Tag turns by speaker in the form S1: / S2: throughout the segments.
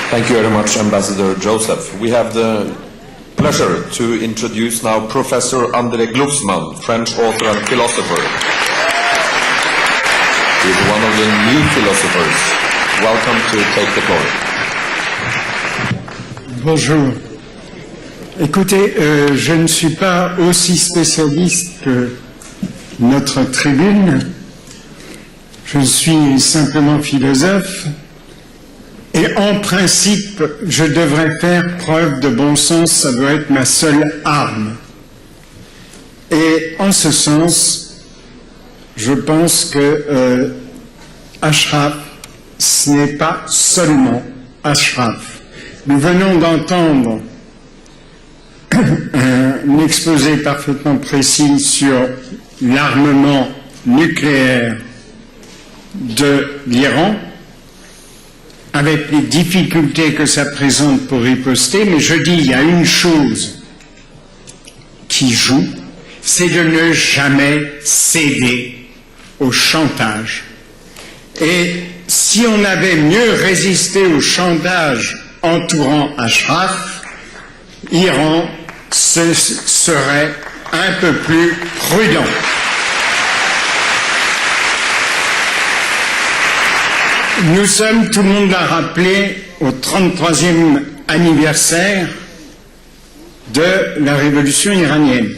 S1: Thank you very much, Ambassador Joseph. We have the pleasure to introduce now Professor André Glusman, French author and philosopher. He is one of the new philosophers. Welcome to take the floor.
S2: Bonjour. Écoutez, je ne suis pas aussi spécialiste que notre tribune. Je suis simplement philosophe. Et en principe, je devrais faire preuve de bon sens, ça doit être ma seule arme. Et en ce sens, je pense que Ashraf, ce n'est pas seulement Ashraf. Nous venons d'entendre un exposé parfaitement précis sur l'armement nucléaire de l'Iran, avec les difficultés que ça présente pour riposter, mais je dis, il y a une chose qui joue, c'est de ne jamais céder au chantage. Et si on avait mieux résisté au chantage entourant Ashraf, Iran serait un peu plus prudent. Nous sommes, tout le monde l'a rappelé, au 33e anniversaire de la révolution iranienne.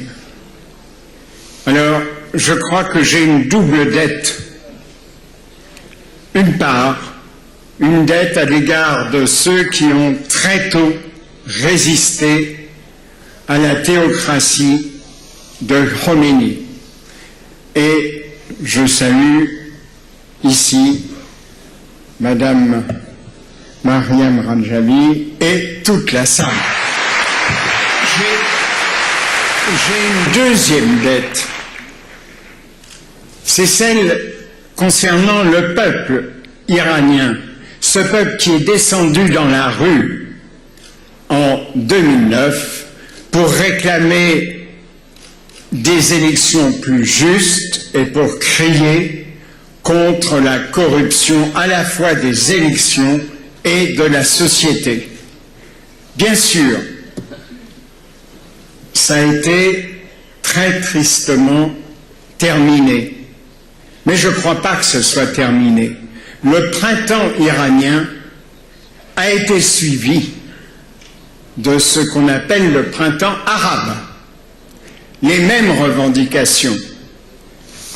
S2: Alors, je crois que j'ai une double dette. Une part, une dette à l'égard de ceux qui ont très tôt résisté à la théocratie de Khomeini. Et je salue ici Madame Mariam Ranjavi et toute la salle. J'ai une deuxième dette. C'est celle concernant le peuple iranien. Ce peuple qui est descendu dans la rue en 2009 pour réclamer des élections plus justes et pour crier contre la corruption à la fois des élections et de la société. Bien sûr, ça a été très tristement terminé, mais je ne crois pas que ce soit terminé. Le printemps iranien a été suivi de ce qu'on appelle le printemps arabe. Les mêmes revendications,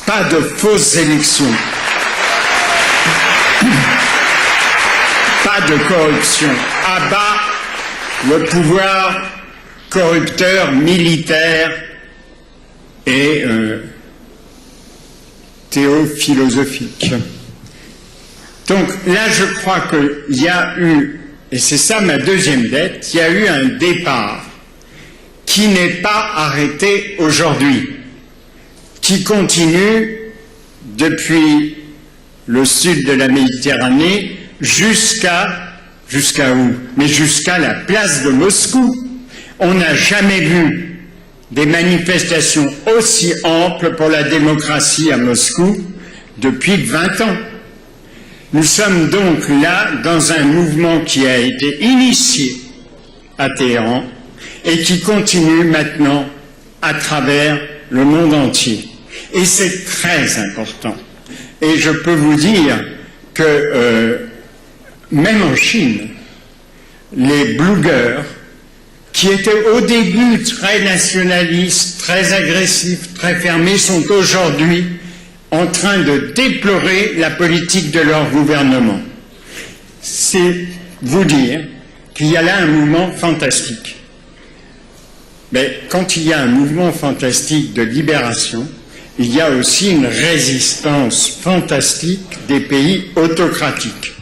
S2: pas de fausses élections, pas de corruption, à bas le pouvoir corrupteur militaire et théophilosophique. Donc là, je crois qu'il y a eu, et c'est ça ma deuxième dette, il y a eu un départ qui n'est pas arrêté aujourd'hui, qui continue depuis le sud de la Méditerranée jusqu'à où? Mais jusqu'à la place de Moscou. On n'a jamais vu des manifestations aussi amples pour la démocratie à Moscou depuis 20 ans. Nous sommes donc là dans un mouvement qui a été initié à Téhéran et qui continue maintenant à travers le monde entier. Et c'est très important. Et je peux vous dire que même en Chine, les blogueurs qui étaient au début très nationalistes, très agressifs, très fermés, sont aujourd'hui en train de déplorer la politique de leur gouvernement. C'est vous dire qu'il y a là un mouvement fantastique. Mais quand il y a un mouvement fantastique de libération, il y a aussi une résistance fantastique des pays autocratiques.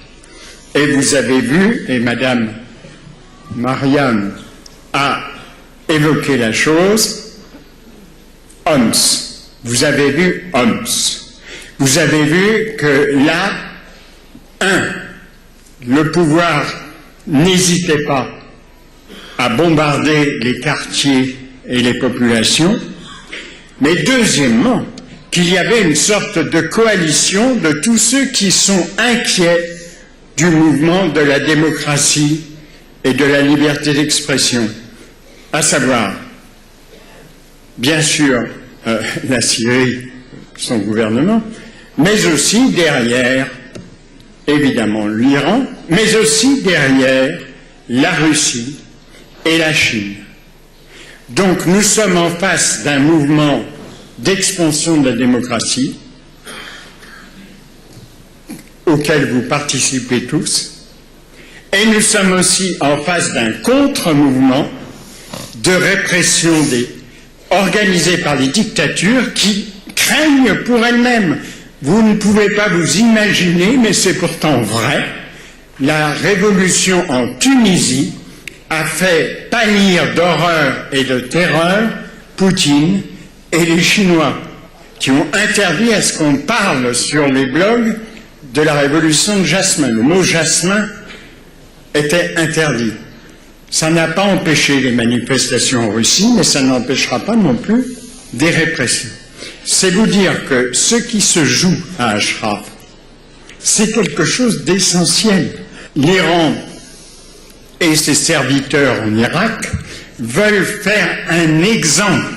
S2: Et vous avez vu, et Madame Mariam a évoqué la chose, Homs. Vous avez vu Homs. Vous avez vu que là, le pouvoir n'hésitait pas à bombarder les quartiers et les populations, mais deuxièmement, qu'il y avait une sorte de coalition de tous ceux qui sont inquiets du mouvement de la démocratie et de la liberté d'expression, à savoir, bien sûr, la Syrie, son gouvernement, mais aussi derrière, évidemment, l'Iran, mais aussi derrière la Russie et la Chine. Donc nous sommes en face d'un mouvement d'expansion de la démocratie auquel vous participez tous, et nous sommes aussi en face d'un contre-mouvement de répression organisé par les dictatures qui craignent pour elles-mêmes. Vous ne pouvez pas vous imaginer, mais c'est pourtant vrai, la révolution en Tunisie a fait pâlir d'horreur et de terreur Poutine et les Chinois, qui ont interdit à ce qu'on parle sur les blogs de la révolution de Jasmin. Le mot Jasmin était interdit. Ça n'a pas empêché les manifestations en Russie, mais ça n'empêchera pas non plus des répressions. C'est vous dire que ce qui se joue à Ashraf, c'est quelque chose d'essentiel. L'Iran et ses serviteurs en Irak veulent faire un exemple